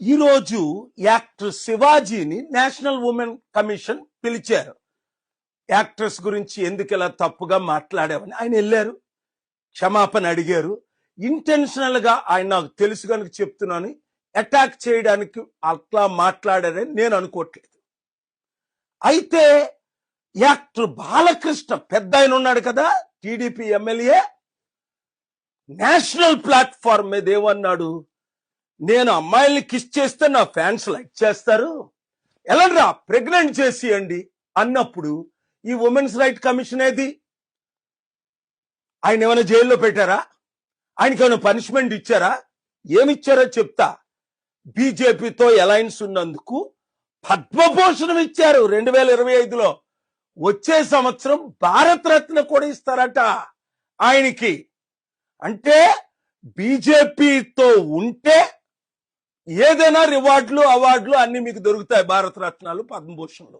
ఈరోజు actor శివాజీని national women commission పిలిచారు. Actress గురించి ఎందుకు ఇలా తప్పుగా మాట్లాడావని ఆయన వెళ్ళారు, క్షమాపణ అడిగారు. ఇంటెన్షనల్ గా ఆయన నాకు తెలుసు కనుక చెప్తున్నాను, అటాక్ చేయడానికి అట్లా మాట్లాడారని నేను అనుకోవట్లేదు. అయితే యాక్టర్ బాలకృష్ణ పెద్ద ఆయన ఉన్నాడు కదా, టీడీపీ ఎమ్మెల్యే, నేషనల్ ప్లాట్ఫామ్ మీద ఏమన్నాడు, నేను అమ్మాయిల్ని కిస్ చేస్తే నా ఫ్యాన్స్ లైక్ చేస్తారు, ఎలాంటిరా ప్రెగ్నెంట్ చేసియండి అన్నప్పుడు ఈ ఉమెన్స్ రైట్ కమిషన్ ఏది? ఆయన ఏమైనా జైల్లో పెట్టారా? ఆయనకి ఏమైనా పనిష్మెంట్ ఇచ్చారా? ఏమిచ్చారో చెప్తా. బీజేపీతో అలయన్స్ ఉన్నందుకు పద్మభూషణం ఇచ్చారు 2025లో. వచ్చే సంవత్సరం భారతరత్న కూడా ఇస్తారట ఆయనకి. అంటే బీజేపీతో ఉంటే ఏదైనా రివార్డులు అవార్డులు అన్ని మీకు దొరుకుతాయి, భారతరత్నాలు పద్మభూషణలు.